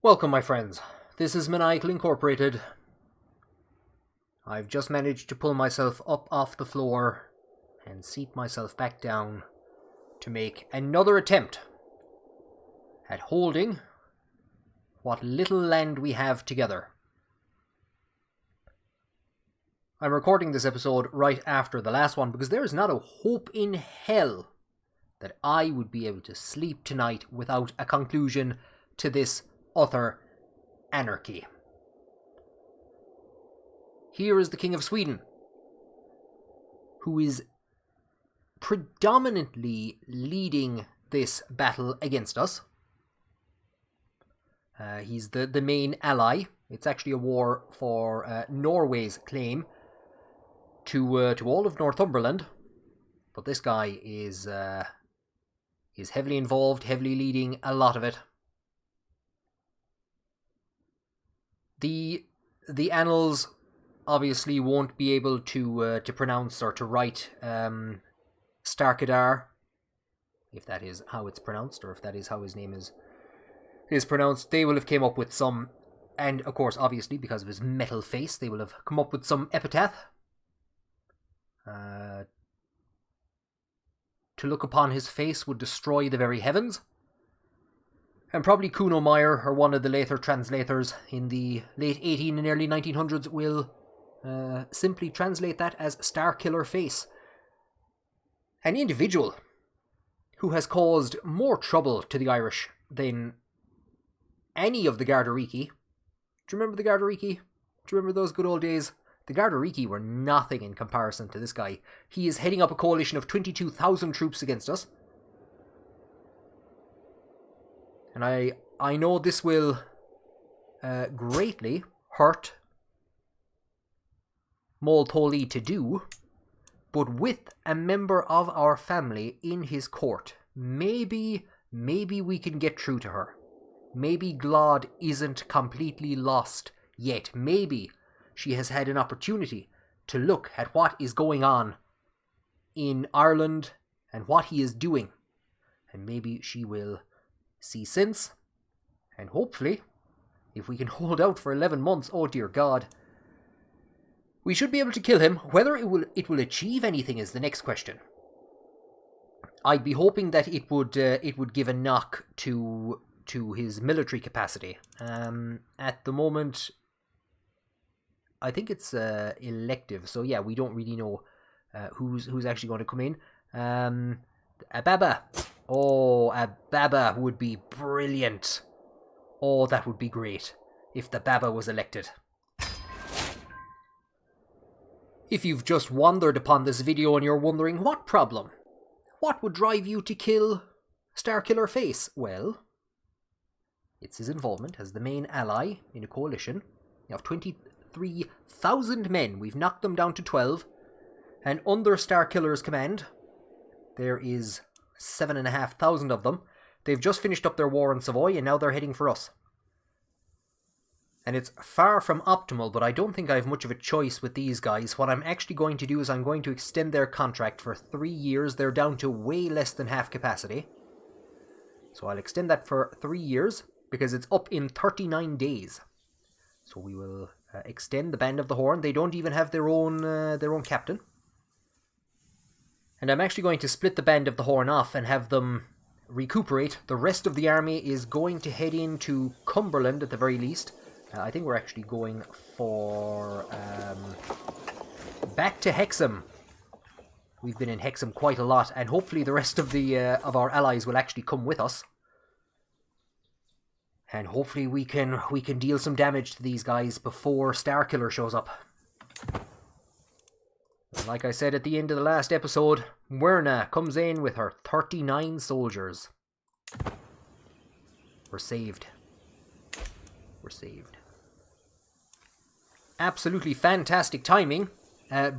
Welcome, my friends. This is Maniacal Incorporated. I've just managed to pull myself up off the floor and seat myself back down to make another attempt at holding what little land we have together. I'm recording this episode right after the last one because there is not a hope in hell that I would be able to sleep tonight without a conclusion to this utter anarchy. Here is the King of Sweden, who is predominantly leading this battle against us. He's the main ally. It's actually a war for Norway's claim to all of Northumberland, but this guy is heavily involved, heavily leading a lot of it. The annals obviously won't be able to pronounce or to write Starkiller, if that is how it's pronounced, or if that is how his name is pronounced. They will have came up with some, and of course, obviously, because of his metal face, they will have come up with some epitaph. To look upon his face would destroy the very heavens. And probably Kuno Meyer, or one of the later translators in the late 18 and early 1900s, will simply translate that as Starkiller face. An individual who has caused more trouble to the Irish than any of the Gardariki. Do you remember the Gardariki? Do you remember those good old days? The Gardariki were nothing in comparison to this guy. He is heading up a coalition of 22,000 troops against us. And I know this will greatly hurt Moltoli to do, but with a member of our family in his court, maybe we can get through to her. Maybe Glod isn't completely lost yet. Maybe she has had an opportunity to look at what is going on in Ireland and what he is doing. And maybe she will see sense, and hopefully, if we can hold out for 11 months, oh dear God, we should be able to kill him. Whether it will achieve anything is the next question. I'd be hoping that it would give a knock to his military capacity. At the moment, I think it's elective, so yeah, we don't really know who's actually going to come in. Ababa. Oh, Ababa would be brilliant. Oh, that would be great if the Baba was elected. If you've just wandered upon this video and you're wondering what problem, what would drive you to kill Starkiller Face? Well, it's his involvement as the main ally in a coalition of 23,000 men. We've knocked them down to 12, and under Starkiller's command, there is 7,500 of them. They've just finished up their war in Savoy, and now they're heading for us. And it's far from optimal, but I don't think I have much of a choice with these guys. What I'm actually going to do is I'm going to extend their contract for 3 years. They're down to way less than half capacity. So I'll extend that for 3 years, because it's up in 39 days. So we will extend the Band of the Horn. They don't even have their own captain. And I'm actually going to split the Band of the Horn off and have them recuperate. The rest of the army is going to head into Cumberland at the very least. I think we're actually going for back to Hexham. We've been in Hexham quite a lot, and hopefully the rest of of our allies will actually come with us. And hopefully we can deal some damage to these guys before Starkiller shows up. Like I said at the end of the last episode, Werna comes in with her 39 soldiers. We're saved. We're saved. Absolutely fantastic timing.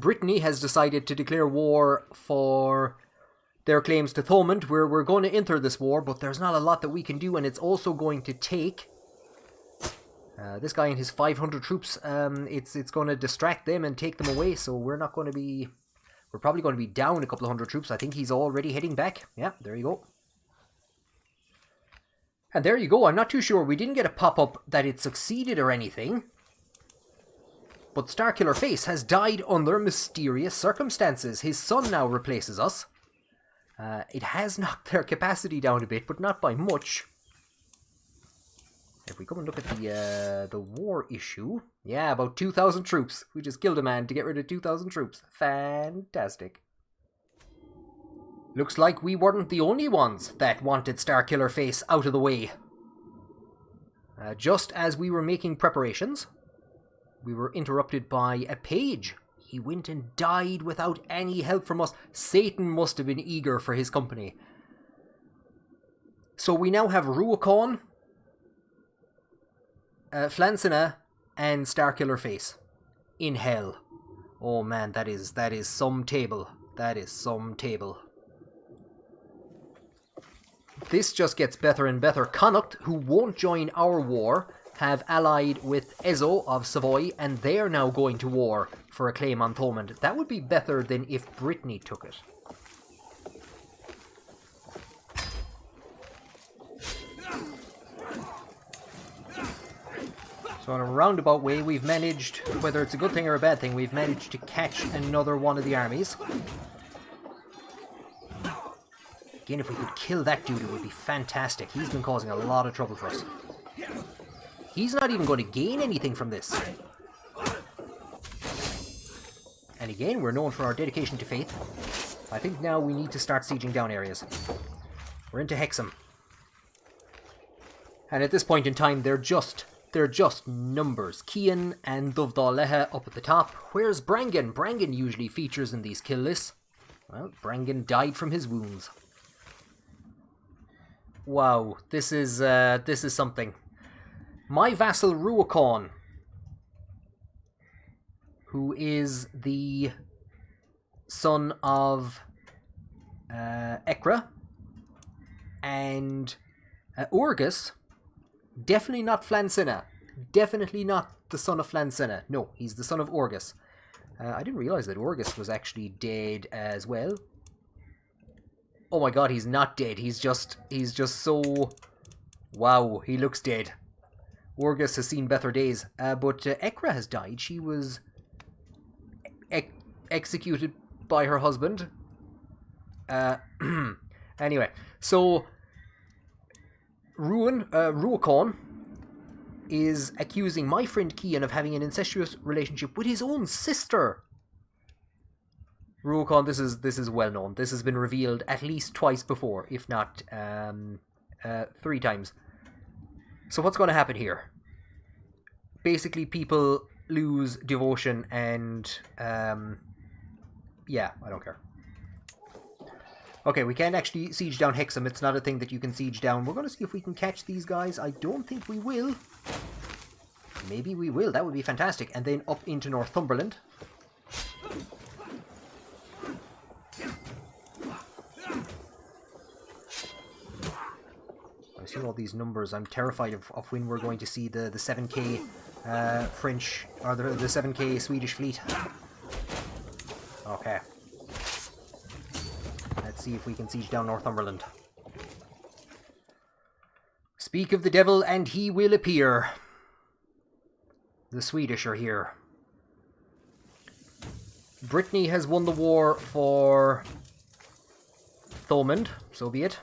Brittany has decided to declare war for their claims to Thomond. We're going to enter this war, but there's not a lot that we can do, and it's also going to take this guy and his 500 troops. It's going to distract them and take them away, so we're probably going to be down a couple of hundred troops. I think he's already heading back. Yeah, there you go. And there you go. I'm not too sure. We didn't get a pop-up that it succeeded or anything. But Starkiller Face has died under mysterious circumstances. His son now replaces us. It has knocked their capacity down a bit, but not by much. If we come and look at the war issue, yeah, about 2,000 troops. We just killed a man to get rid of 2,000 troops. Fantastic. Looks like we weren't the only ones that wanted Starkiller Face out of the way. Just as we were making preparations, we were interrupted by a page. He went and died without any help from us. Satan must have been eager for his company. So we now have Ruacán, Flann Sinna, and Starkiller Face in hell. Oh man, that is some table. That is some table. This just gets better and better. Connacht, who won't join our war, have allied with Ezo of Savoy, and they're now going to war for a claim on Thomond. That would be better than if Brittany took it. So in a roundabout way, we've managed, whether it's a good thing or a bad thing, we've managed to catch another one of the armies. Again, if we could kill that dude, it would be fantastic. He's been causing a lot of trouble for us. He's not even going to gain anything from this. And again, we're known for our dedication to faith. I think now we need to start sieging down areas. We're into Hexham. And at this point in time, they're just numbers. Cian and Dovdal Leha up at the top. Where's Brangan? Brangan usually features in these kill lists. Well, Brangan died from his wounds. Wow, this is something. My vassal Ruacán, who is the son of Ekra and Urgus, definitely not Flann Sinna. Definitely not the son of Flann Sinna. No, he's the son of Urgus. I didn't realize that Urgus was actually dead as well. Oh my god, he's not dead. He's just so... Wow, he looks dead. Urgus has seen better days. But Ekra has died. She was executed by her husband. Anyway, so Ruacán is accusing my friend Cian of having an incestuous relationship with his own sister. Ruacán, this is well known. This has been revealed at least twice before, if not 3 times. So what's going to happen here? Basically, people lose devotion and... yeah, I don't care. Okay, we can't actually siege down Hexham. It's not a thing that you can siege down. We're going to see if we can catch these guys. I don't think we will. Maybe we will. That would be fantastic. And then up into Northumberland. I see all these numbers. I'm terrified of when we're going to see the 7k French, or the 7k Swedish fleet. Okay. Let's see if we can siege down Northumberland. Speak of the devil and he will appear. The Swedish are here. Brittany has won the war for Thomond, so be it.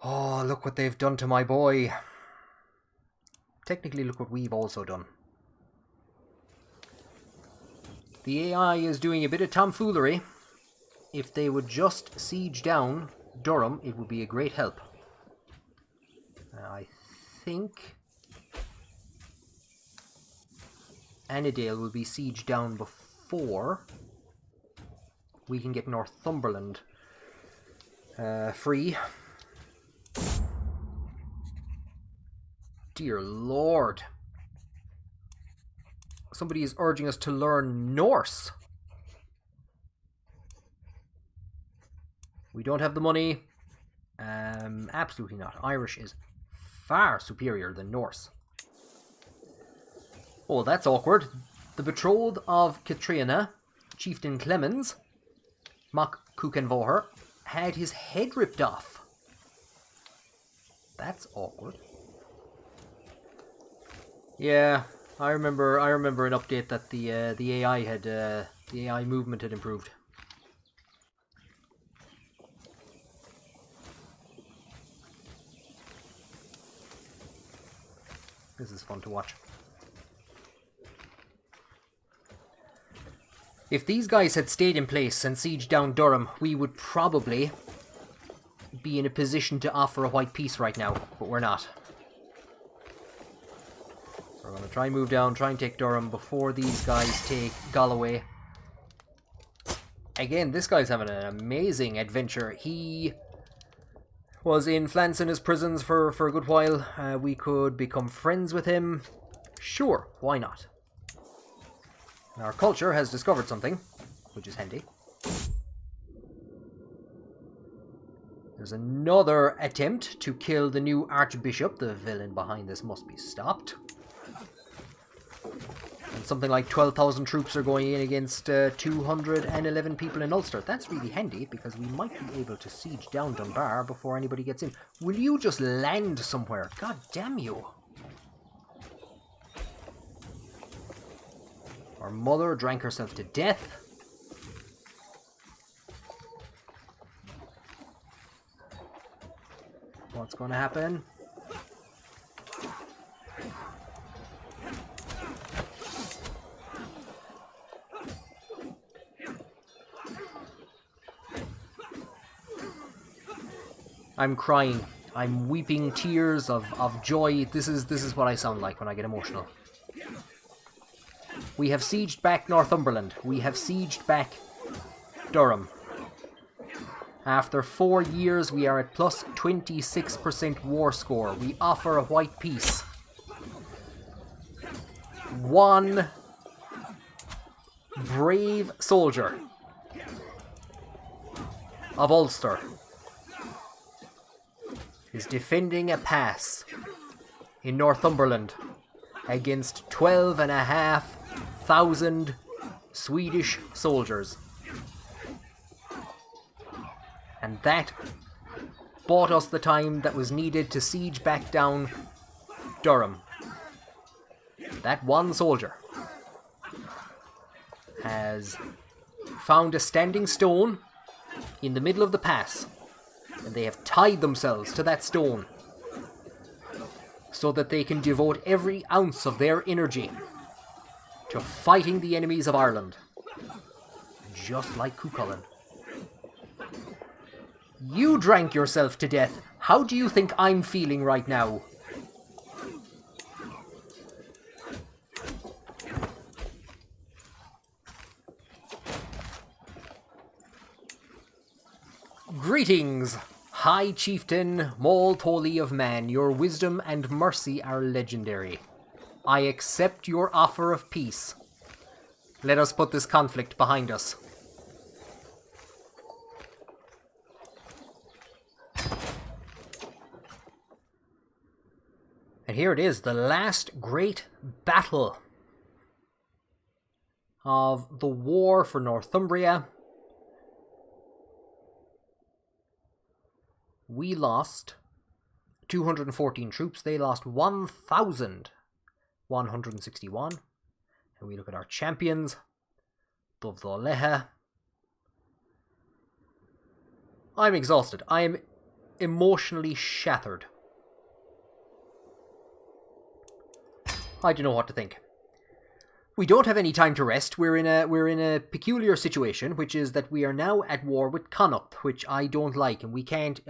Oh, look what they've done to my boy. Technically, look what we've also done. The AI is doing a bit of tomfoolery. If they would just siege down Durham, it would be a great help. I think Annandale will be sieged down before we can get Northumberland free. Dear Lord. Somebody is urging us to learn Norse. We don't have the money. Absolutely not. Irish is far superior than Norse. Oh, that's awkward. The betrothed of Katrina Chieftain Clemens, Mock Kukenvoher, had his head ripped off. That's awkward. Yeah, I remember an update that the AI had the AI movement had improved. This is fun to watch. If these guys had stayed in place and sieged down Durham, we would probably be in a position to offer a white peace right now, but we're not. We're going to try and move down, try and take Durham before these guys take Galloway. Again, this guy's having an amazing adventure. He was in Flann Sinna's prisons for a good while. We could become friends with him. Sure, why not? Our culture has discovered something, which is handy. There's another attempt to kill the new Archbishop. The villain behind this must be stopped. And something like 12,000 troops are going in against 211 people in Ulster. That's really handy, because we might be able to siege down Dunbar before anybody gets in. Will you just land somewhere? God damn you. Our mother drank herself to death. What's going to happen? I'm crying. I'm weeping tears of joy. This is what I sound like when I get emotional. We have sieged back Northumberland. We have sieged back Durham. After 4 years, we are at plus 26% war score. We offer a white peace. One brave soldier of Ulster is defending a pass in Northumberland against 12,500 Swedish soldiers. And that bought us the time that was needed to siege back down Durham. That one soldier has found a standing stone in the middle of the pass, and they have tied themselves to that stone so that they can devote every ounce of their energy to fighting the enemies of Ireland. Just like Cuchulainn. You drank yourself to death. How do you think I'm feeling right now? Greetings, High Chieftain Maul Toli of Man. Your wisdom and mercy are legendary. I accept your offer of peace. Let us put this conflict behind us. And here it is, the last great battle of the war for Northumbria. We lost 214 troops. They lost 1,161. And we look at our champions. Dovdoleha. I'm exhausted. I am emotionally shattered. I don't know what to think. We don't have any time to rest. We're in a peculiar situation, which is that we are now at war with Connaught, which I don't like, and we can't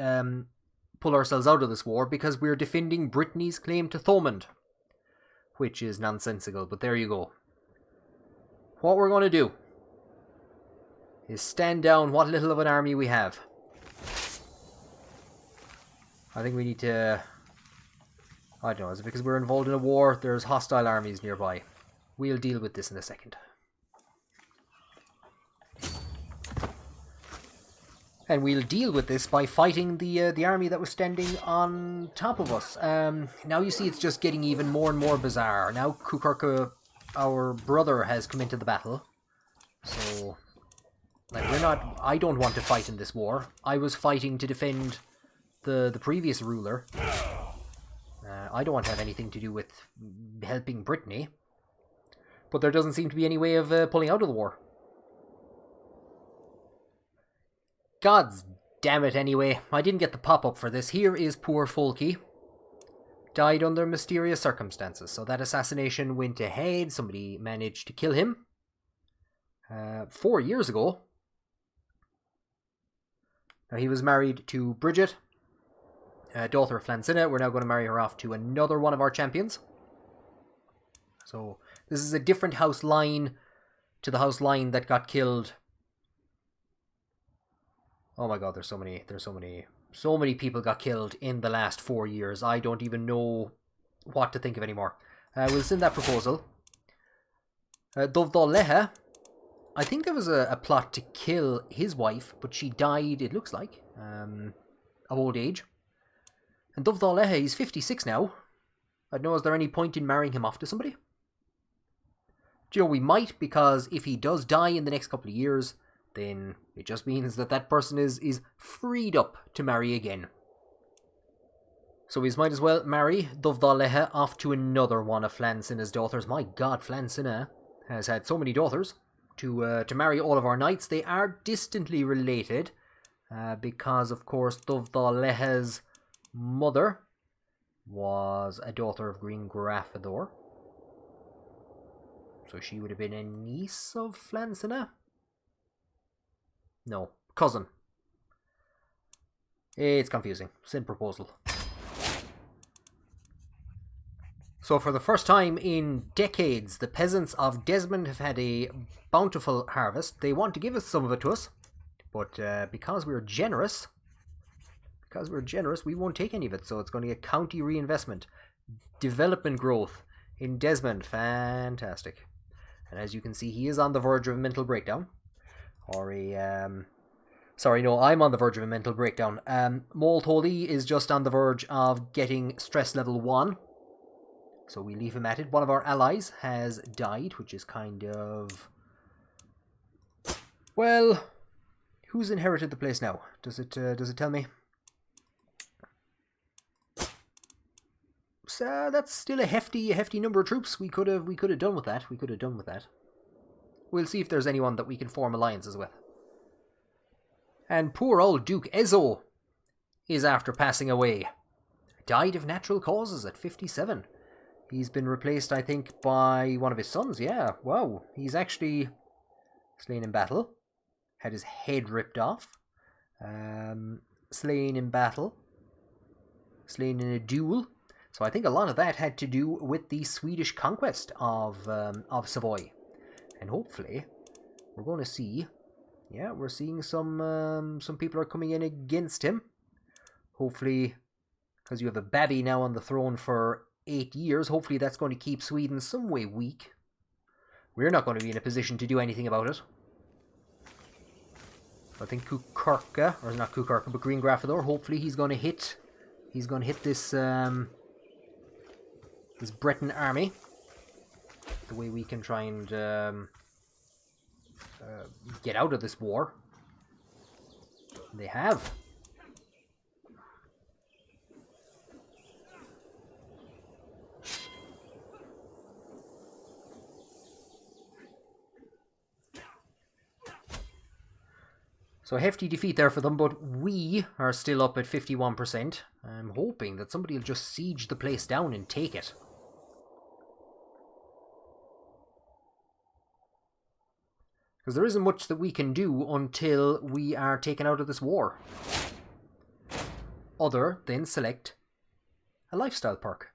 pull ourselves out of this war because we're defending Brittany's claim to Thomond, which is nonsensical. But there you go. What we're going to do is stand down what little of an army we have. I think we need to... I don't know, is it because we're involved in a war? There's hostile armies nearby. We'll deal with this in a second. And we'll deal with this by fighting the army that was standing on top of us. Now you see it's just getting even more and more bizarre. Now Cuchurca, our brother, has come into the battle. So, like, I don't want to fight in this war. I was fighting to defend the previous ruler. I don't want to have anything to do with helping Brittany. But there doesn't seem to be any way of pulling out of the war. God's damn it anyway. I didn't get the pop-up for this. Here is poor Folky. Died under mysterious circumstances. So that assassination went ahead. Somebody managed to kill him. 4 years ago. Now he was married to Bridget, daughter of Flann Sinna. We're now going to marry her off to another one of our champions. So this is a different house line to the house line that got killed. Oh my god, there's so many people got killed in the last 4 years. I don't even know what to think of anymore. We'll send that proposal. Dovdal Leha. I think there was a plot to kill his wife, but she died, it looks like, of old age. And Dovdal Leha, he's 56 now. I don't know, is there any point in marrying him off to somebody? Do you know, we might, because if he does die in the next couple of years, then it just means that that person is freed up to marry again. So we might as well marry Dovdal Leha off to another one of Flann Sinna's daughters. My god, Flann Sinna has had so many daughters. To marry all of our knights. They are distantly related, because of course Dovdal Leha's mother was a daughter of Green Grafador. So she would have been a niece of Flann Sinna? No, cousin. It's confusing. Send proposal. So for the first time in decades, the peasants of Desmond have had a bountiful harvest. They want to give us some of it to us, but because we're generous, we won't take any of it. So it's going to get county reinvestment, development growth in Desmond. Fantastic. And as you can see, he is on the verge of a mental breakdown. Or a... Sorry, no, I'm on the verge of a mental breakdown. Moltoli is just on the verge of getting stress level 1. So we leave him at it. One of our allies has died, which is kind of... Well, who's inherited the place now? Does it tell me? So that's still a hefty number of troops. We could have done with that. We'll see if there's anyone that we can form alliances with. And poor old Duke Ezo is after passing away. Died of natural causes at 57. He's been replaced, I think, by one of his sons. Yeah, wow. He's actually slain in battle. Had his head ripped off. Slain in battle. Slain in a duel. So I think a lot of that had to do with the Swedish conquest of Savoy. And hopefully, we're going to see... Yeah, we're seeing some people are coming in against him. Hopefully, because you have a babby now on the throne for 8 years, hopefully that's going to keep Sweden some way weak. We're not going to be in a position to do anything about it. I think Kukarka, or not Kukarka, but Green Grafador, hopefully he's going to hit this this Breton army. The way we can try and get out of this war. They have. So a hefty defeat there for them, but we are still up at 51%. I'm hoping that somebody will just siege the place down and take it. Because there isn't much that we can do until we are taken out of this war. Other than select a lifestyle perk.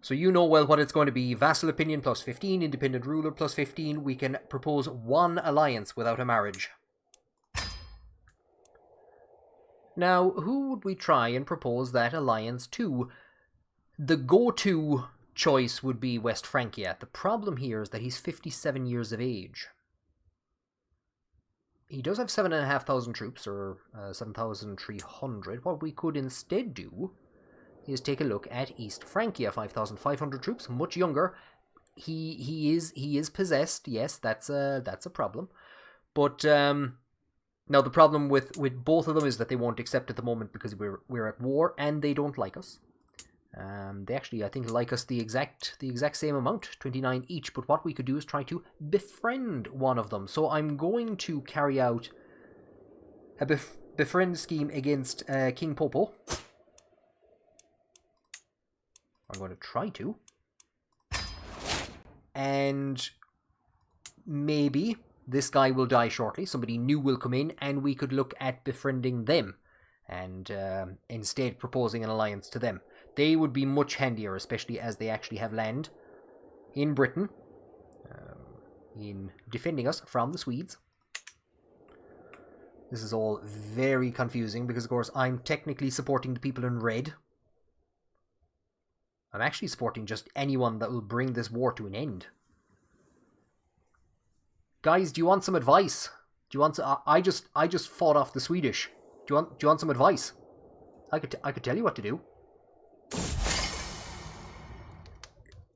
So you know well what it's going to be. Vassal opinion plus 15, independent ruler plus 15. We can propose one alliance without a marriage. Now, who would we try and propose that alliance to? The go-to choice would be West Francia. The problem here is that he's 57 years of age. He does have 7,500 troops, or 7,300. What we could instead do is take a look at East Francia. 5,500 troops, much younger. he is possessed. Yes, that's a problem. But now the problem with both of them is that they won't accept at the moment because we're at war and they don't like us. They actually, I think, like us the exact same amount, 29 each. But what we could do is try to befriend one of them. So I'm going to carry out a befriend scheme against King Popo. I'm going to try to. And maybe this guy will die shortly. Somebody new will come in and we could look at befriending them. And instead proposing an alliance to them. They would be much handier, especially as they actually have land in Britain. In defending us from the Swedes. This is all very confusing because, of course, I'm technically supporting the people in red. I'm actually supporting just anyone that will bring this war to an end. Guys, do you want some advice? Do you want? I just fought off the Swedish. Do you want some advice? I could tell you what to do.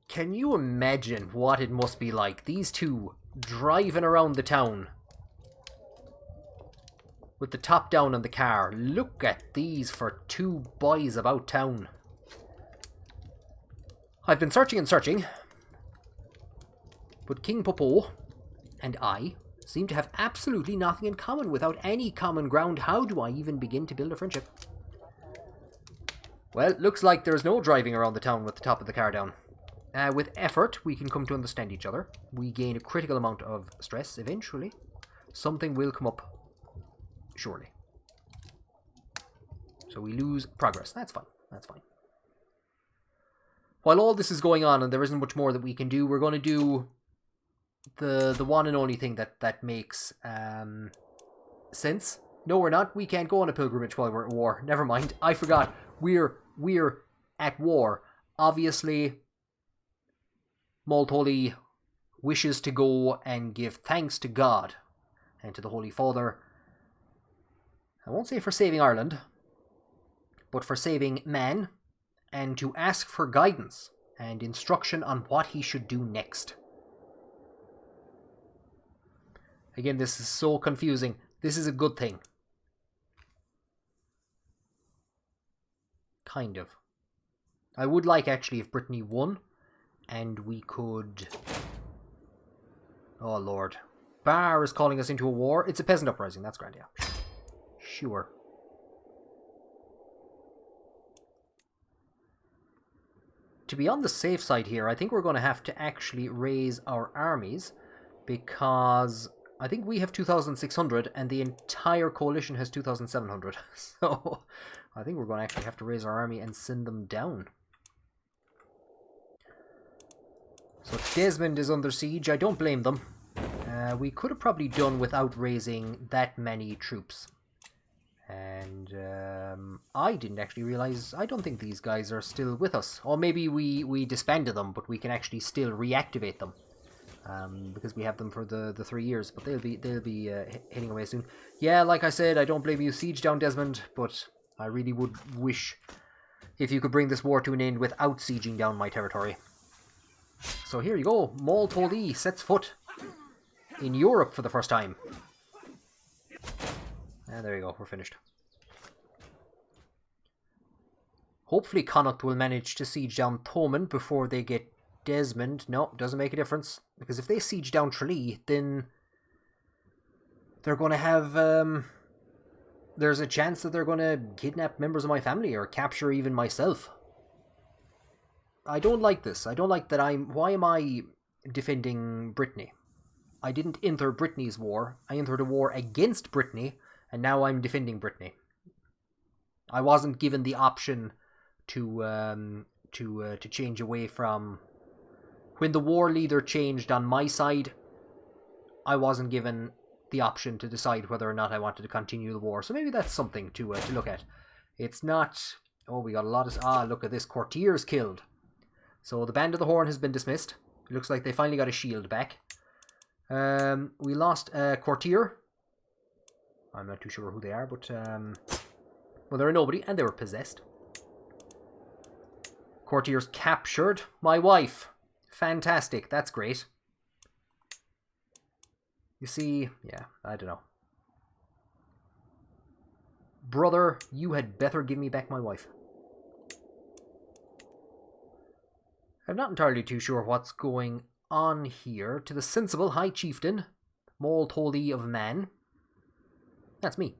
Can you imagine what it must be like? These two driving around the town with the top down on the car. Look at these for two boys about town. I've been searching and searching, but King Popo and I seem to have absolutely nothing in common. Without any common ground, how do I even begin to build a friendship? Well, looks like there's no driving around the town with the top of the car down. With effort, we can come to understand each other. We gain a critical amount of stress eventually. Something will come up, surely. So we lose progress. That's fine. That's fine. While all this is going on and there isn't much more that we can do, we're going to do the one and only thing that makes sense. No, we're not. We can't go on a pilgrimage while we're at war. Never mind. I forgot. We're at war. Obviously, Maltoli wishes to go and give thanks to God and to the Holy Father. I won't say for saving Ireland, but for saving man, and to ask for guidance and instruction on what he should do next. Again, this is so confusing. This is a good thing. Kind of. I would like, actually, if Brittany won, and we could... Oh, Lord. Bar is calling us into a war. It's a peasant uprising. That's grand, yeah. Sure. To be on the safe side here, I think we're going to have to actually raise our armies, because I think we have 2,600 and the entire coalition has 2,700. So I think we're going to actually have to raise our army and send them down. So Desmond is under siege. I don't blame them. We could have probably done without raising that many troops. And I didn't actually realize, I don't think these guys are still with us. Or maybe we disbanded them, but we can actually still reactivate them. Because we have them for the 3 years, but they'll be heading away soon. Yeah, like I said, I don't blame you. Siege down Desmond, but I really would wish if you could bring this war to an end without sieging down my territory. So here you go. Maltoli sets foot in Europe for the first time. And there you go, we're finished. Hopefully Connacht will manage to siege down Thomond before they get Desmond. No, doesn't make a difference. Because if they siege down Tralee, then they're going to have... there's a chance that they're going to kidnap members of my family or capture even myself. I don't like this. I don't like that Why am I defending Brittany? I didn't enter Brittany's war. I entered a war against Brittany, and now I'm defending Brittany. I wasn't given the option to change away from... When the war leader changed on my side, I wasn't given the option to decide whether or not I wanted to continue the war. So maybe that's something to look at. It's not... Oh, we got a lot of... Ah, look at this. Courtiers killed. So the Band of the Horn has been dismissed. It looks like they finally got a shield back. We lost a courtier. I'm not too sure who they are, but... well, they're a nobody, and they were possessed. Courtiers captured my wife. Fantastic, that's great. You see, yeah, I don't know. Brother, you had better give me back my wife. I'm not entirely too sure what's going on here. To the sensible High Chieftain, Maul Tolly of Man. That's me.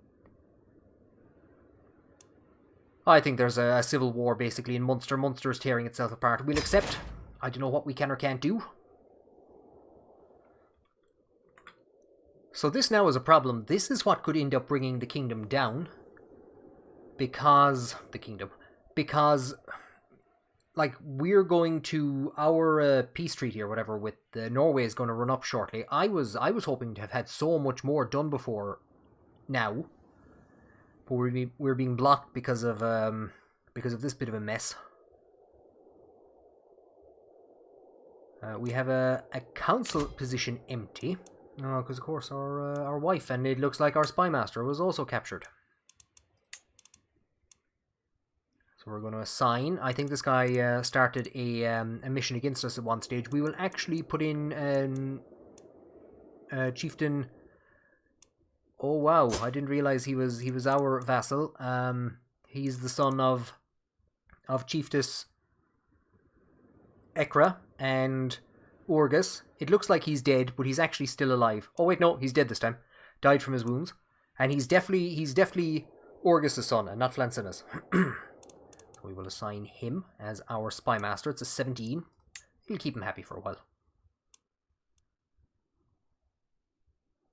I think there's a civil war basically in Munster. Munster is tearing itself apart. We'll accept. I don't know what we can or can't do. So this now is a problem. This is what could end up bringing the kingdom down. Because... like, we're going to... Our peace treaty or whatever with Norway is going to run up shortly. I was hoping to have had so much more done before now. But we're being blocked because of this bit of a mess. We have a council position empty. Oh, because of course our wife, and it looks like our spymaster was also captured. So we're going to assign. I think this guy started a mission against us at one stage. We will actually put in chieftain. Oh wow! I didn't realize he was our vassal. He's the son of Chiefess Ekra and Orgus. It looks like he's dead, but he's actually still alive. Oh wait, no, he's dead this time. Died from his wounds, and he's definitely Orgus' son, and not Flann Sinna's. So we will assign him as our spy master. It's a 17. He'll keep him happy for a while.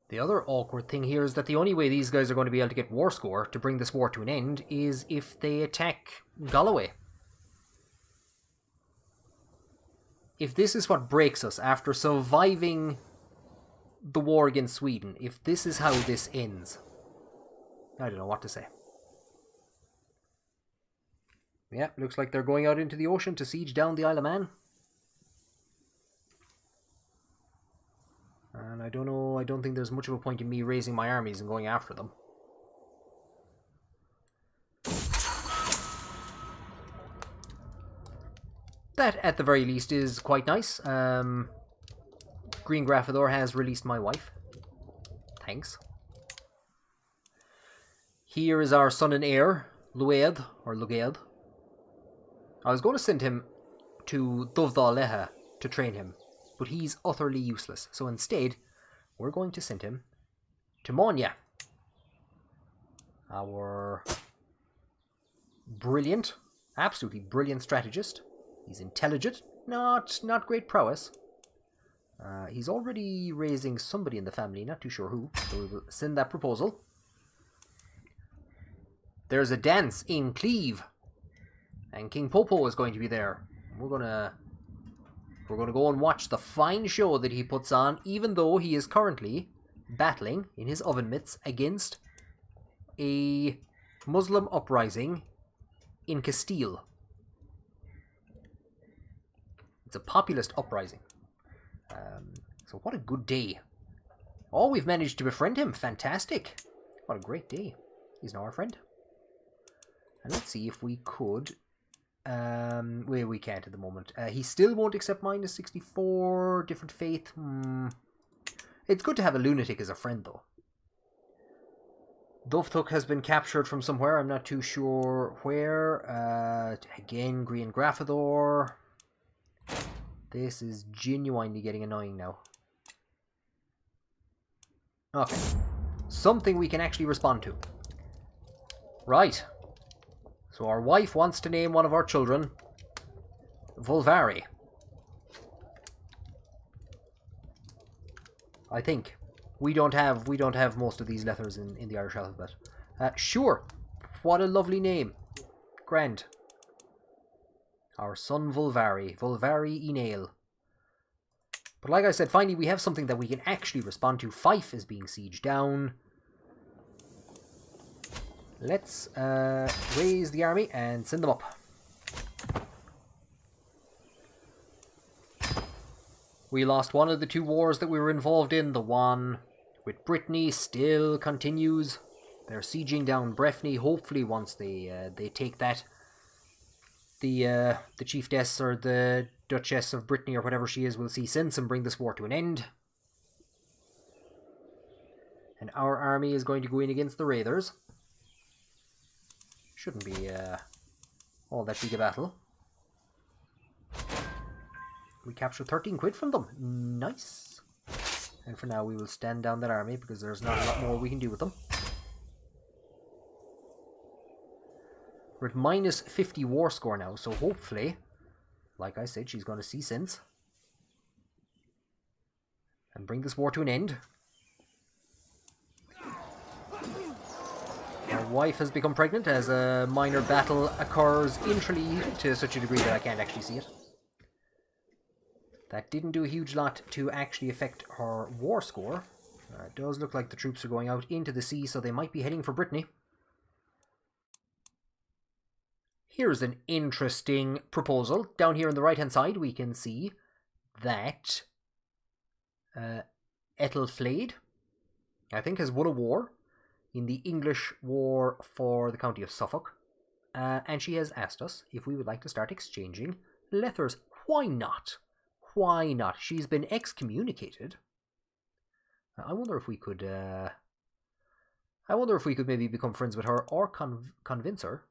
The other awkward thing here is that the only way these guys are going to be able to get war score to bring this war to an end is if they attack Galloway. If this is what breaks us after surviving the war against Sweden, if this is how this ends, I don't know what to say. Yeah, looks like they're going out into the ocean to siege down the Isle of Man. And I don't know, I don't think there's much of a point in me raising my armies and going after them. That, at the very least, is quite nice. Green Graffador has released my wife. Thanks. Here is our son and heir, Lued, or Lugaed. I was going to send him to Dovdaleha to train him, but he's utterly useless. So instead, we're going to send him to Monya. Our brilliant, absolutely brilliant strategist. He's intelligent, not great prowess. He's already raising somebody in the family, not too sure who. So we will send that proposal. There's a dance in Cleve, and King Popo is going to be there. We're gonna go and watch the fine show that he puts on, even though he is currently battling in his oven mitts against a Muslim uprising in Castile. It's a populist uprising. So what a good day. Oh, we've managed to befriend him. Fantastic. What a great day. He's now our friend. And let's see if we could... well, we can't at the moment. He still won't accept minus 64, different faith. It's good to have a lunatic as a friend, though. Dovtuk has been captured from somewhere. I'm not too sure where. Again, Green Graffador. This is genuinely getting annoying now. Okay. Something we can actually respond to. Right. So our wife wants to name one of our children Volvari. I think. We don't have most of these letters in the Irish alphabet. Sure. What a lovely name. Grand. Our son Volvari. Volvari Uí Néill. But like I said, finally we have something that we can actually respond to. Fife is being sieged down. Let's raise the army and send them up. We lost one of the two wars that we were involved in. The one with Brittany still continues. They're sieging down Breffni. Hopefully once they take that, the chiefess or the Duchess of Brittany or whatever she is will see sense and bring this war to an end. And our army is going to go in against the Raiders. Shouldn't be all that big a battle. We captured 13 quid from them. Nice. And for now we will stand down that army because there's not a lot more we can do with them. We're at minus 50 war score now, so hopefully, like I said, she's going to see sense. And bring this war to an end. My wife has become pregnant as a minor battle occurs in Tralee to such a degree that I can't actually see it. That didn't do a huge lot to actually affect her war score. It does look like the troops are going out into the sea, so they might be heading for Brittany. Here's an interesting proposal. Down here on the right-hand side, we can see that Ethelflaed, I think, has won a war in the English war for the county of Suffolk. And she has asked us if we would like to start exchanging letters. Why not? Why not? She's been excommunicated. I wonder if we could maybe become friends with her or convince her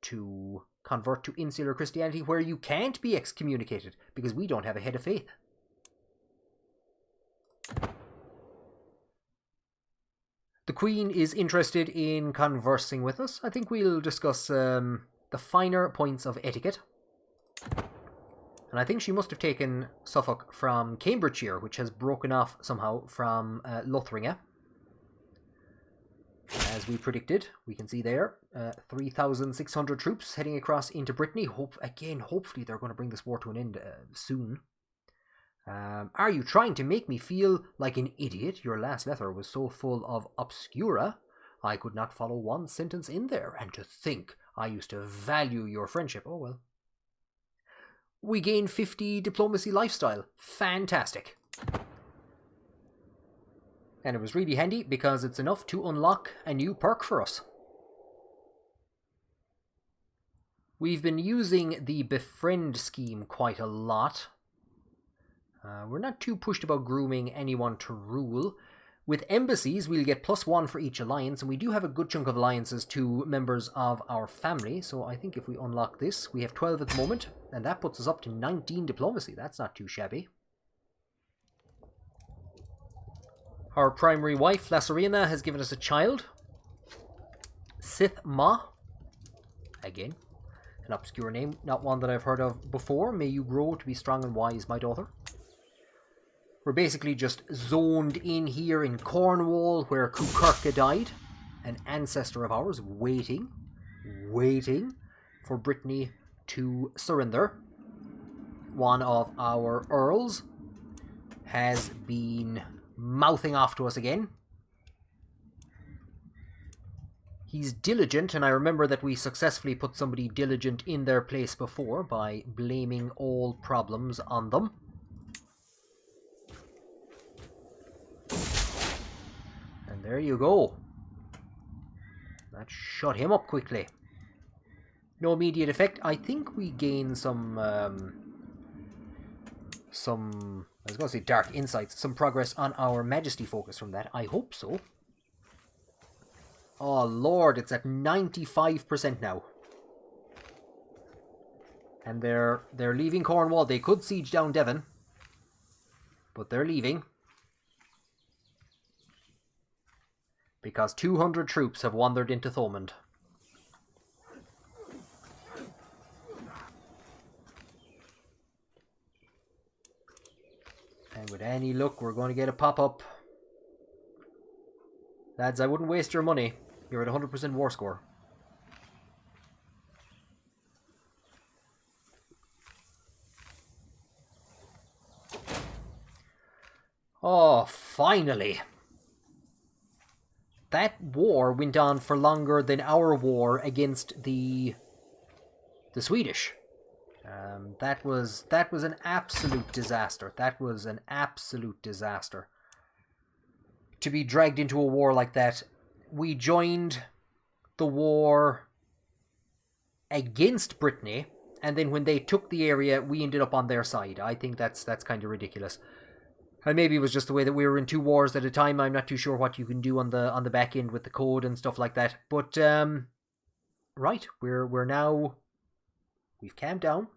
to convert to insular Christianity where you can't be excommunicated because we don't have a head of faith. The Queen is interested in conversing with us. I think we'll discuss the finer points of etiquette. And I think she must have taken Suffolk from Cambridgeshire, which has broken off somehow from Lothringia. As we predicted, we can see there 3,600 troops heading across into Brittany. Hopefully they're going to bring this war to an end soon. Are you trying to make me feel like an idiot? Your last letter was so full of obscura, I could not follow one sentence in there. And to think I used to value your friendship. Oh well. We gain 50 diplomacy lifestyle. Fantastic. And it was really handy because it's enough to unlock a new perk for us. We've been using the befriend scheme quite a lot. We're not too pushed about grooming anyone to rule. With embassies, we'll get +1 for each alliance, and we do have a good chunk of alliances to members of our family. So I think if we unlock this, we have 12 at the moment, and that puts us up to 19 diplomacy. That's not too shabby. Our primary wife, Lasarina, has given us a child. Sith Ma. Again, an obscure name, not one that I've heard of before. May you grow to be strong and wise, my daughter. We're basically just zoned in here in Cornwall, where Cuchurca died. An ancestor of ours, waiting for Brittany to surrender. One of our earls has been mouthing off to us again. He's diligent, and I remember that we successfully put somebody diligent in their place before by blaming all problems on them. And there you go. That shut him up quickly. No immediate effect. I think we gain some I was going to say dark insights, some progress on our majesty focus from that. I hope so. Oh lord, it's at 95% now. And they're leaving Cornwall. They could siege down Devon, but they're leaving. Because 200 troops have wandered into Thomond. And with any luck, we're going to get a pop-up. Lads, I wouldn't waste your money. You're at 100% war score. Oh, finally! That war went on for longer than our war against the Swedish. That was an absolute disaster. That was an absolute disaster. To be dragged into a war like that. We joined the war against Brittany and then when they took the area, we ended up on their side. I think that's kind of ridiculous. And maybe it was just the way that we were in 2 wars at a time. I'm not too sure what you can do on the back end with the code and stuff like that. But right, we're now, we've calmed down.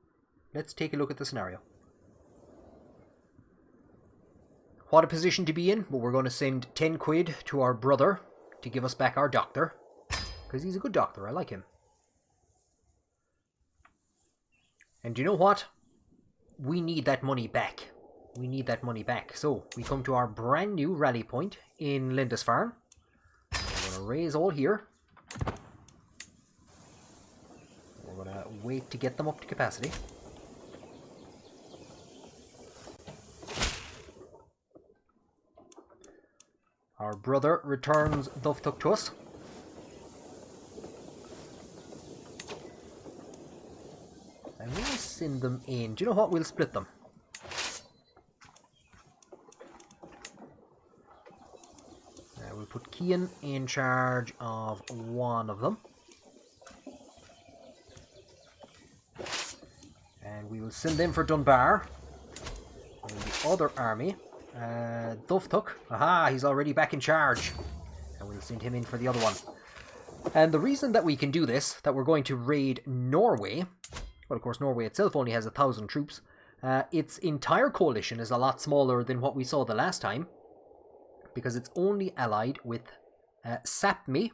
Let's take a look at the scenario. What a position to be in. But we're going to send 10 quid to our brother to give us back our doctor, because he's a good doctor. I like him. And you know what? We need that money back. We need that money back. So we come to our brand new rally point in Lindisfarne. We're going to raise all here. We're going to wait to get them up to capacity. Our brother returns Duftuk to us. And we'll send them in. Do you know what? We'll split them. We'll put Cian in charge of one of them. And we will send them for Dunbar. And the other army, Duftuk, aha, he's already back in charge. And we'll send him in for the other one. And the reason that we can do this, that we're going to raid Norway, well, of course, Norway itself only has 1,000 troops. Its entire coalition is a lot smaller than what we saw the last time, because it's only allied with Sapmi,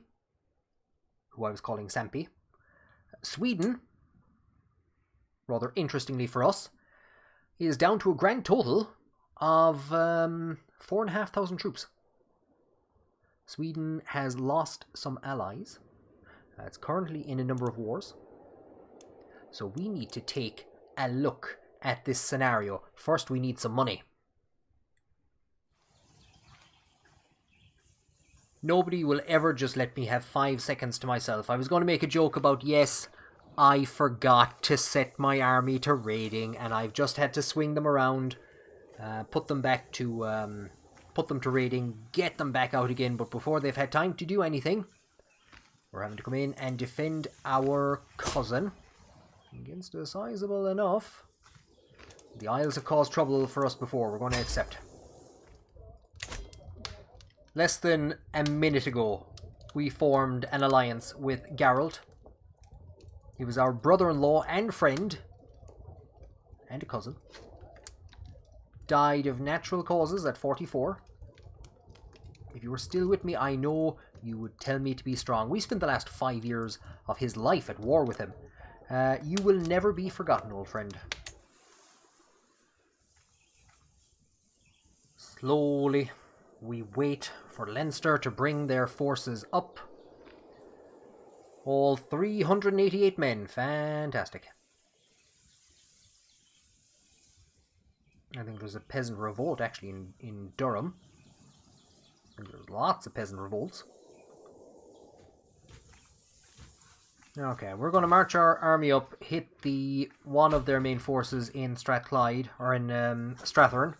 who I was calling Sampi. Sweden, rather interestingly for us, is down to a grand total of 4,500 troops. Sweden has lost some allies. It's currently in a number of wars. So we need to take a look at this scenario. First, we need some money. Nobody will ever just let me have 5 seconds to myself. I was going to make a joke about, yes, I forgot to set my army to raiding, and I've just had to swing them around, put them to raiding, get them back out again. But before they've had time to do anything, we're having to come in and defend our cousin against a sizable enough. The Isles have caused trouble for us before. We're going to accept. Less than a minute ago, we formed an alliance with Geralt. He was our brother-in-law and friend, and a cousin. Died of natural causes at 44. If you were still with me, I know you would tell me to be strong. We spent the last 5 years of his life at war with him. You will never be forgotten, old friend. Slowly, we wait for Leinster to bring their forces up. All 388 men. Fantastic. I think there's a peasant revolt actually in Durham. And there's lots of peasant revolts. Okay, we're going to march our army up, hit one of their main forces in Strathclyde, or in Strathern.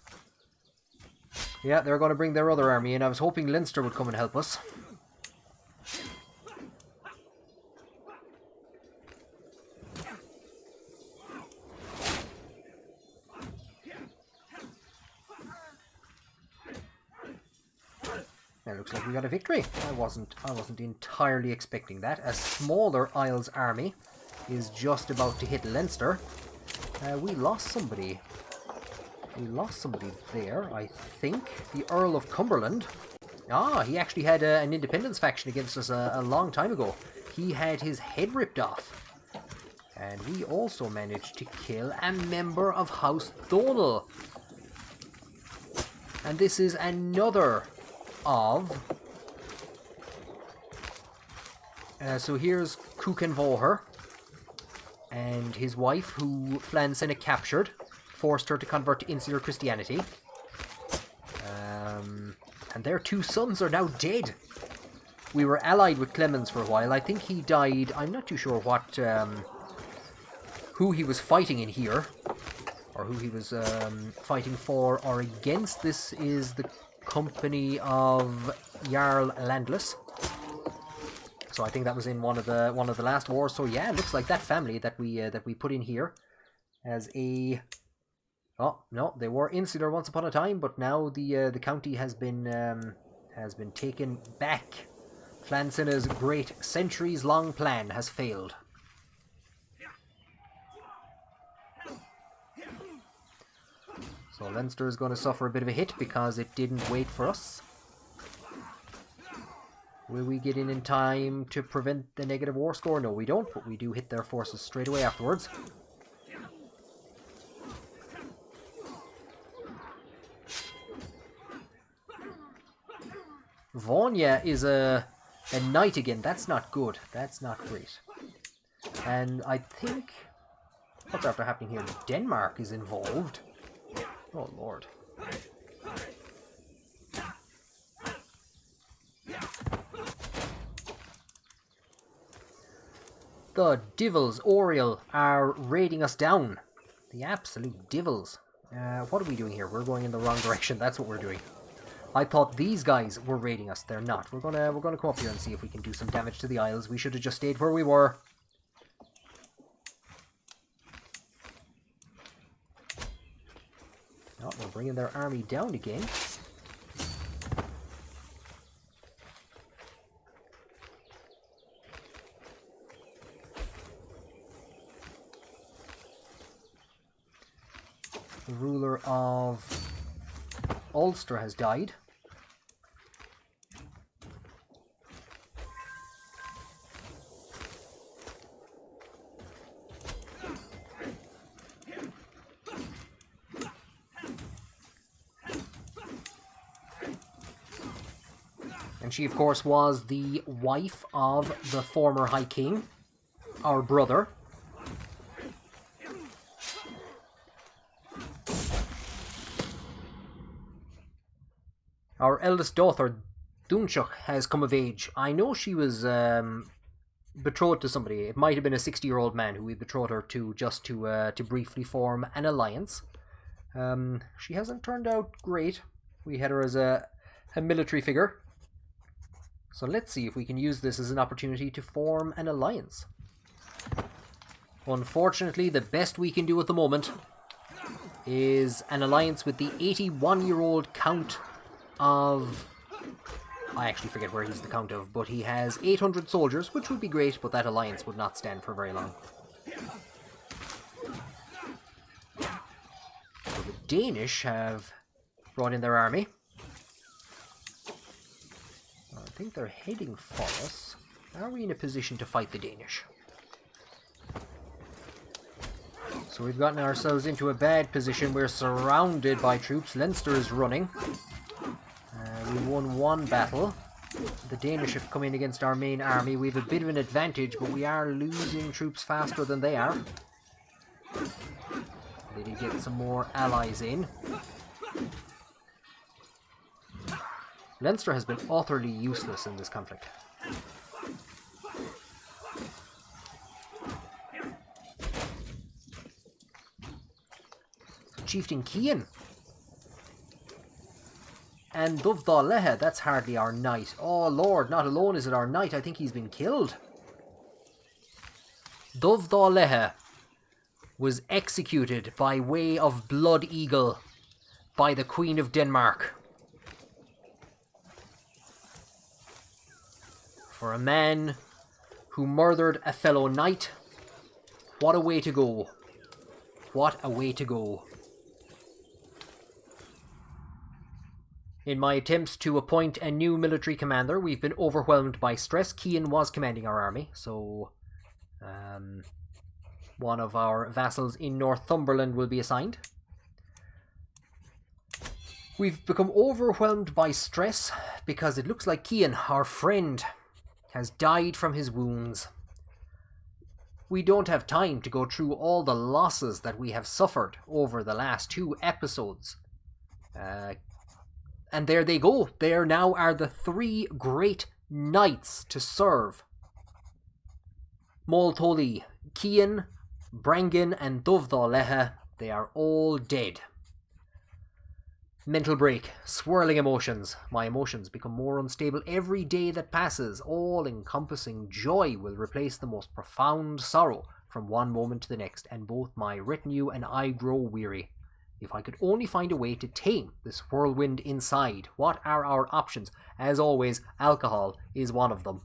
Yeah, they're going to bring their other army in. I was hoping Leinster would come and help us. It looks like we got a victory. I wasn't entirely expecting that. A smaller Isles army is just about to hit Leinster. We lost somebody. We lost somebody there, I think. The Earl of Cumberland. Ah, he actually had an independence faction against us a long time ago. He had his head ripped off. And we also managed to kill a member of House Donal. And this is another of... so here's Kuchen Voher and his wife, who Flann Sinna captured, forced her to convert to insular Christianity. And their 2 sons are now dead. We were allied with Clemens for a while. I think he died. I'm not too sure what who he was fighting in here, or who he was fighting for or against. This is the company of Jarl Landless. So I think that was in one of the last wars. So yeah, it looks like that family that we put in here as a... Oh no, they were insular once upon a time, but now the county has been taken back. Flann Sinna's great centuries-long plan has failed. So Leinster is going to suffer a bit of a hit because it didn't wait for us. Will we get in time to prevent the negative war score? No, we don't, but we do hit their forces straight away afterwards. Vanya is a knight again. That's not good. That's not great. And I think... What's after happening here? Denmark is involved. Oh, Lord. The Divils, Oriel, are raiding us down. The absolute Divils. What are we doing here? We're going in the wrong direction. That's what we're doing. I thought these guys were raiding us. They're not. We're gonna come up here and see if we can do some damage to the Isles. We should have just stayed where we were. Oh, we're bringing their army down again. The ruler of Ulster has died. And she, of course, was the wife of the former High King, our brother. Our eldest daughter, Dunchuk, has come of age. I know she was betrothed to somebody. It might have been a 60-year-old man who we betrothed her to just to briefly form an alliance. She hasn't turned out great. We had her as a military figure. So let's see if we can use this as an opportunity to form an alliance. Unfortunately, the best we can do at the moment is an alliance with the 81-year-old Count of... I actually forget where he's the Count of, but he has 800 soldiers, which would be great, but that alliance would not stand for very long. So the Danish have brought in their army. I think they're heading for us. Are we in a position to fight the Danish? So we've gotten ourselves into a bad position. We're surrounded by troops. Leinster is running. We won one battle. The Danish have come in against our main army. We have a bit of an advantage, but we are losing troops faster than they are. They did get some more allies in. Leinster has been utterly useless in this conflict. Chieftain Cian. And Dovdal Lehe, that's hardly our knight. Oh Lord, not alone is it our knight, I think he's been killed. Dovdal Lehe was executed by way of Blood Eagle by the Queen of Denmark. For a man who murdered a fellow knight, what a way to go. What a way to go. In my attempts to appoint a new military commander, we've been overwhelmed by stress. Cian was commanding our army, so one of our vassals in Northumberland will be assigned. We've become overwhelmed by stress because it looks like Cian, our friend, has died from his wounds. We don't have time to go through all the losses that we have suffered over the last 2 episodes. And there they go. There now are the 3 great knights to serve. Moltoli, Cian, Brangan and Dovdal Lehe, they are all dead. Mental break. Swirling emotions. My emotions become more unstable every day that passes. All-encompassing joy will replace the most profound sorrow from one moment to the next, and both my retinue and I grow weary. If I could only find a way to tame this whirlwind inside. What are our options? As always, alcohol is one of them.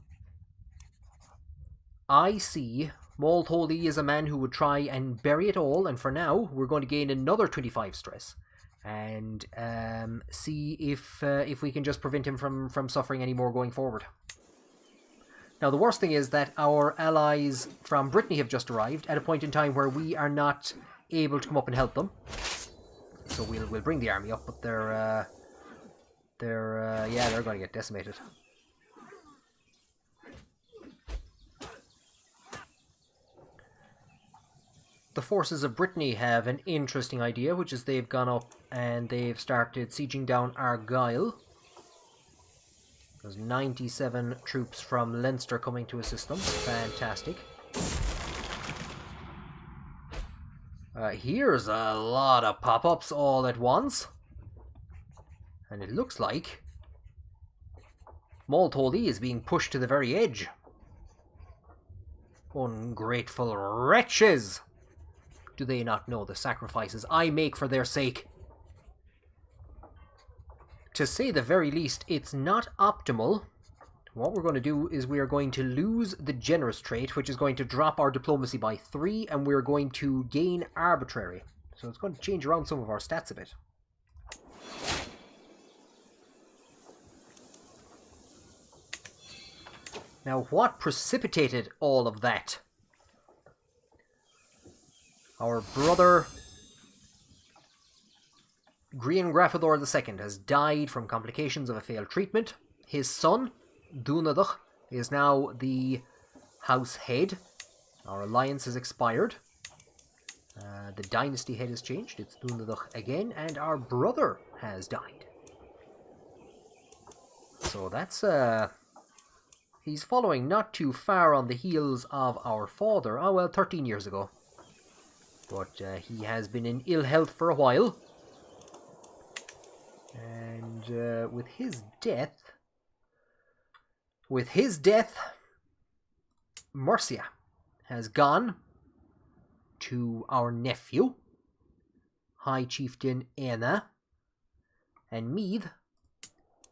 I see Moltholly is a man who would try and bury it all, and for now, we're going to gain another 25 stress. And see if we can just prevent him from suffering any more going forward. Now, the worst thing is that our allies from Brittany have just arrived at a point in time where we are not able to come up and help them. So we'll bring the army up, but they're going to get decimated. The forces of Brittany have an interesting idea, which is they've gone up and they've started sieging down Argyll. There's 97 troops from Leinster coming to assist them. Fantastic. Here's a lot of pop-ups all at once. And it looks like Moltholly is being pushed to the very edge. Ungrateful wretches! Do they not know the sacrifices I make for their sake? To say the very least, it's not optimal. What we're going to do is we are going to lose the generous trait, which is going to drop our diplomacy by 3, and we're going to gain arbitrary. So it's going to change around some of our stats a bit. Now, what precipitated all of that? Our brother Grian Grafador II has died from complications of a failed treatment. His son, Dúnadach, is now the house head. Our alliance has expired. The dynasty head has changed. It's Dúnadach again, and our brother has died. So that's he's following not too far on the heels of our father. Oh well, 13 years ago. But he has been in ill health for a while. And with his death, Mercia has gone to our nephew, High Chieftain Éanna, and Meath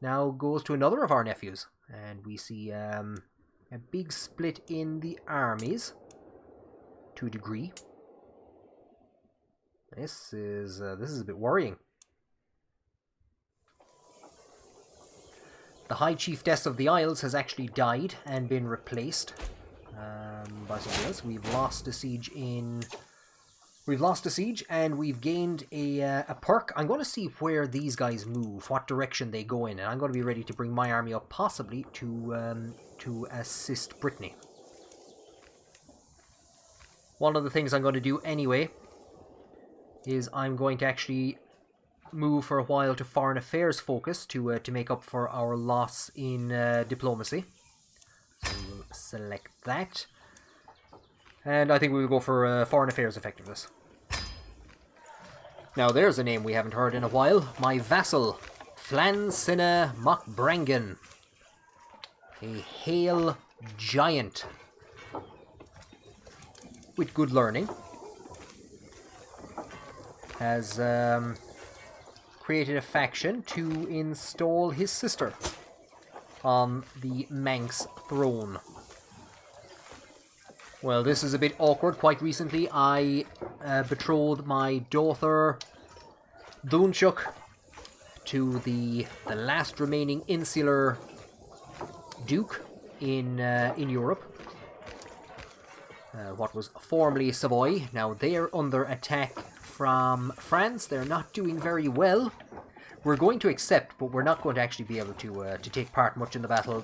now goes to another of our nephews. And we see a big split in the armies, to a degree. This is a bit worrying. The High Chiefess of the Isles has actually died and been replaced by somebody else. We've lost a siege and we've gained a perk. I'm going to see where these guys move, what direction they go in, and I'm going to be ready to bring my army up, possibly to assist Brittany. One of the things I'm going to do anyway is I'm going to actually move for a while to foreign affairs focus to make up for our loss in diplomacy. So we'll select that. And I think we will go for foreign affairs effectiveness. Now there's a name we haven't heard in a while. My vassal, Flann Sinna Uí Néill. A hale giant with good learning. Has created a faction to install his sister on the Manx throne. Well, this is a bit awkward. Quite recently, I betrothed my daughter Dúnchuk to the last remaining insular duke in Europe. What was formerly Savoy. Now they're under attack from France. They're not doing very well. We're going to accept, but we're not going to actually be able to take part much in the battle.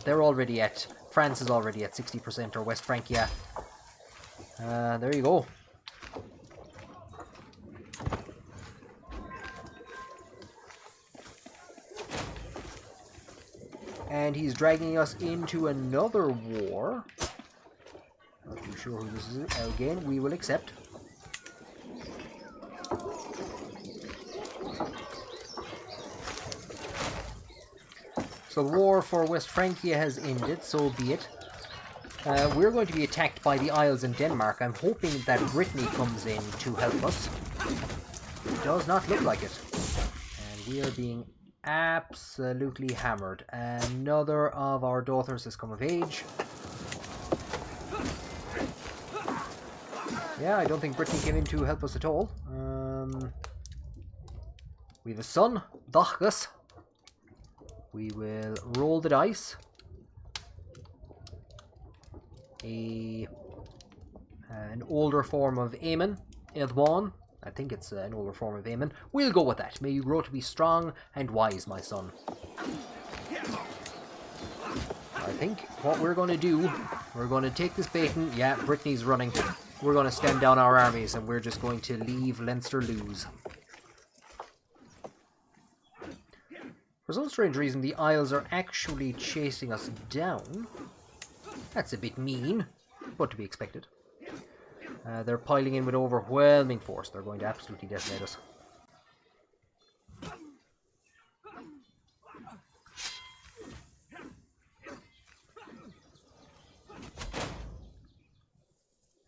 France is already at 60%, or West Francia. There you go. And he's dragging us into another war. Not too sure who this is. Again, we will accept. So the war for West Francia has ended, so be it. We're going to be attacked by the Isles in Denmark. I'm hoping that Brittany comes in to help us. It does not look like it. And we are being absolutely hammered. Another of our daughters has come of age. Yeah, I don't think Brittany came in to help us at all. We have a son, Dachgus. We will roll the dice. An older form of Aemon, Edwan. I think it's an older form of Aemon. We'll go with that. May you grow to be strong and wise, my son. I think what we're going to do, we're going to take this baiting. Yeah, Brittany's running. We're going to stand down our armies and we're just going to leave Leinster lose. For some strange reason, the Isles are actually chasing us down. That's a bit mean, but to be expected. They're piling in with overwhelming force. They're going to absolutely decimate us.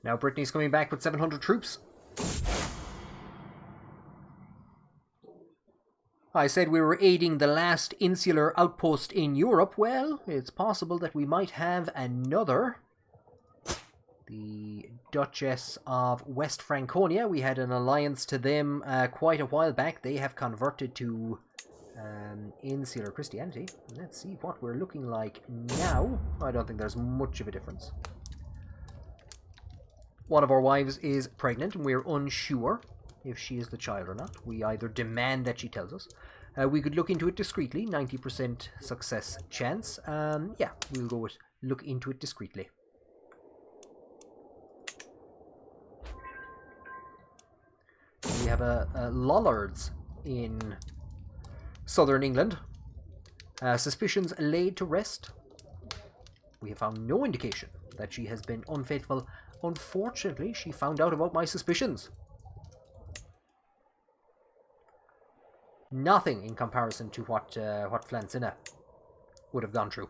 Now Brittany's coming back with 700 troops. I said we were aiding the last insular outpost in Europe. Well, it's possible that we might have another. The Duchess of West Franconia. We had an alliance to them quite a while back. They have converted to insular Christianity. Let's see what we're looking like now. I don't think there's much of a difference. One of our wives is pregnant and we're unsure if she is the child or not. We either demand that she tells us. We could look into it discreetly. 90% success chance. Yeah, we'll go with look into it discreetly. We have a Lollards in southern England. Suspicions laid to rest. We have found no indication that she has been unfaithful. Unfortunately, she found out about my suspicions. Nothing in comparison to what Flann Sinna would have gone through.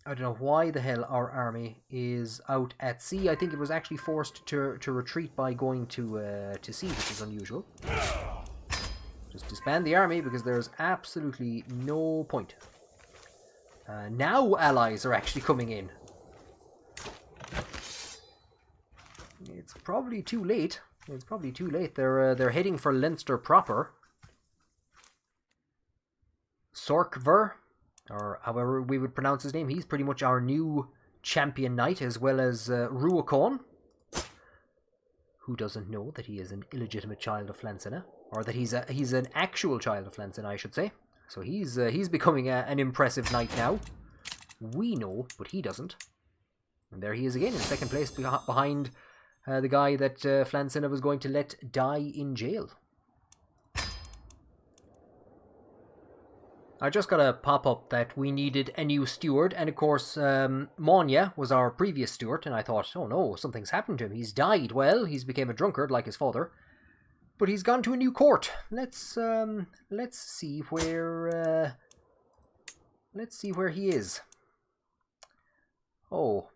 I don't know why the hell our army is out at sea. I think it was actually forced to retreat by going to sea, which is unusual. Just disband the army because there's absolutely no point. Now allies are actually coming in. It's probably too late. It's probably too late. They're heading for Leinster proper. Sorkver, or however we would pronounce his name, he's pretty much our new champion knight, as well as Ruacon, who doesn't know that he is an illegitimate child of Flann Sinna, or that he's an actual child of Flann Sinna, I should say. So he's becoming an impressive knight now. We know, but he doesn't. And there he is again in second place behind the guy that Flann Sinna was going to let die in jail. I just got a pop-up that we needed a new steward, and of course Monya was our previous steward, and I thought, oh no, something's happened to him. He's died. Well, he's became a drunkard like his father, but he's gone to a new court. Let's see where he is. Oh.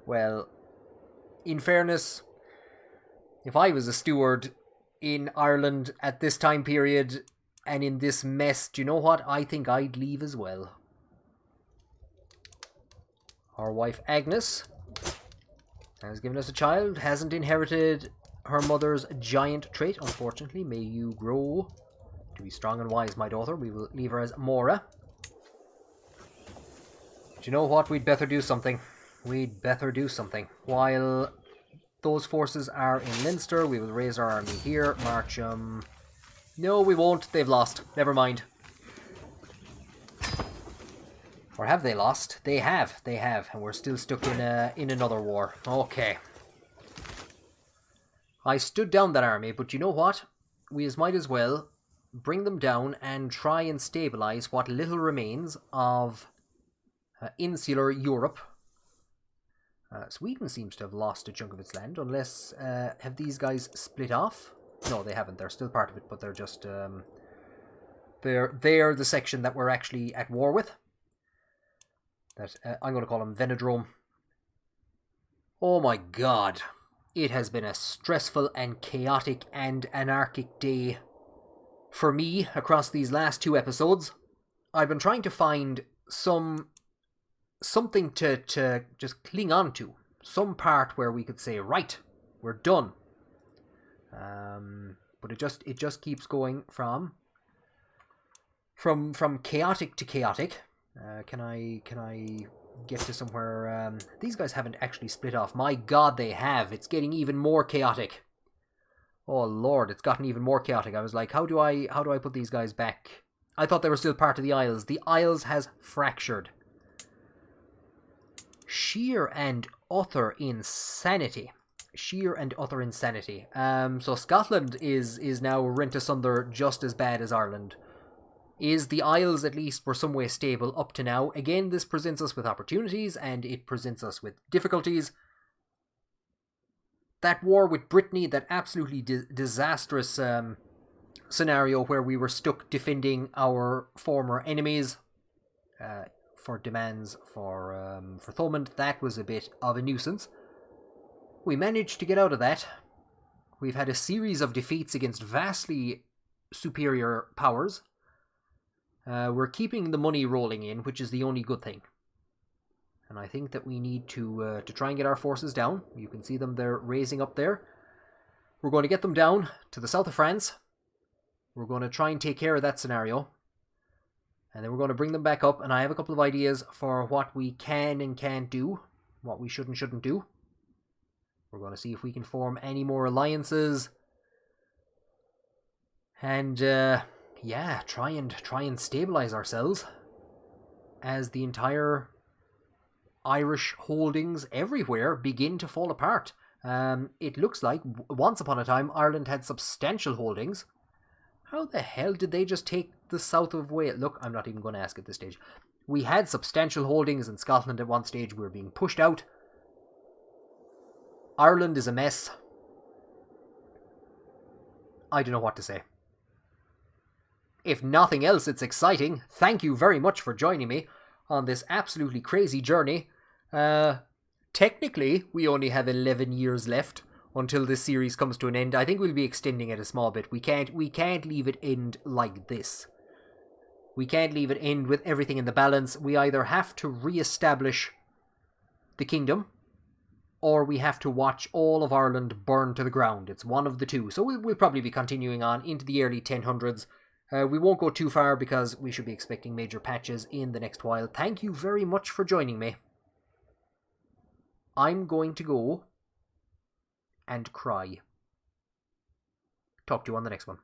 Well, in fairness, if I was a steward in Ireland at this time period and in this mess, do you know what? I think I'd leave as well. Our wife Agnes has given us a child, hasn't inherited her mother's giant trait, unfortunately. May you grow to be strong and wise, my daughter. We will leave her as Mora. Do you know what? We'd better do something. We'd better do something. While those forces are in Leinster, we will raise our army here. March them. No, we won't. They've lost. Never mind. Or have they lost? They have. They have. And we're still stuck in another war. Okay. I stood down that army, but you know what? We might as well bring them down and try and stabilize what little remains of insular Europe. Sweden seems to have lost a chunk of its land, unless have these guys split off? No, they haven't. They're still part of it, but they're just... They're the section that we're actually at war with. That I'm going to call them Venedrome. Oh my god. It has been a stressful and chaotic and anarchic day for me across these last 2 episodes. I've been trying to find something to just cling on to. Some part where we could say, right, we're done. But it just keeps going from chaotic to chaotic. Can I get to somewhere? These guys haven't actually split off. My god, they have. It's getting even more chaotic. Oh lord, it's gotten even more chaotic. I was like, how do I put these guys back? I thought they were still part of the Isles. The Isles has fractured. Sheer and utter insanity. Sheer and utter insanity. So Scotland is now rent asunder just as bad as Ireland. Is the Isles at least were some way stable up to now? Again, this presents us with opportunities and it presents us with difficulties. That war with Brittany, that absolutely disastrous scenario where we were stuck defending our former enemies for demands for Thomond, that was a bit of a nuisance. We managed to get out of that. We've had a series of defeats against vastly superior powers. We're keeping the money rolling in, which is the only good thing. And I think that we need to try and get our forces down. You can see them, they're raising up there. We're going to get them down to the south of France. We're going to try and take care of that scenario. And then we're going to bring them back up. And I have a couple of ideas for what we can and can't do. What we should and shouldn't do. We're going to see if we can form any more alliances. And, yeah, try and stabilize ourselves as the entire Irish holdings everywhere begin to fall apart. It looks like once upon a time Ireland had substantial holdings. How the hell did they just take the south of Wales? Look, I'm not even going to ask at this stage. We had substantial holdings in Scotland at one stage. We were being pushed out. Ireland is a mess. I don't know what to say. If nothing else, it's exciting. Thank you very much for joining me on this absolutely crazy journey. Technically, we only have 11 years left until this series comes to an end. I think we'll be extending it a small bit. We can't leave it end like this. We can't leave it end with everything in the balance. We either have to re-establish the kingdom, or we have to watch all of Ireland burn to the ground. It's one of the two. So we'll probably be continuing on into the early 1000s. We won't go too far because we should be expecting major patches in the next while. Thank you very much for joining me. I'm going to go and cry. Talk to you on the next one.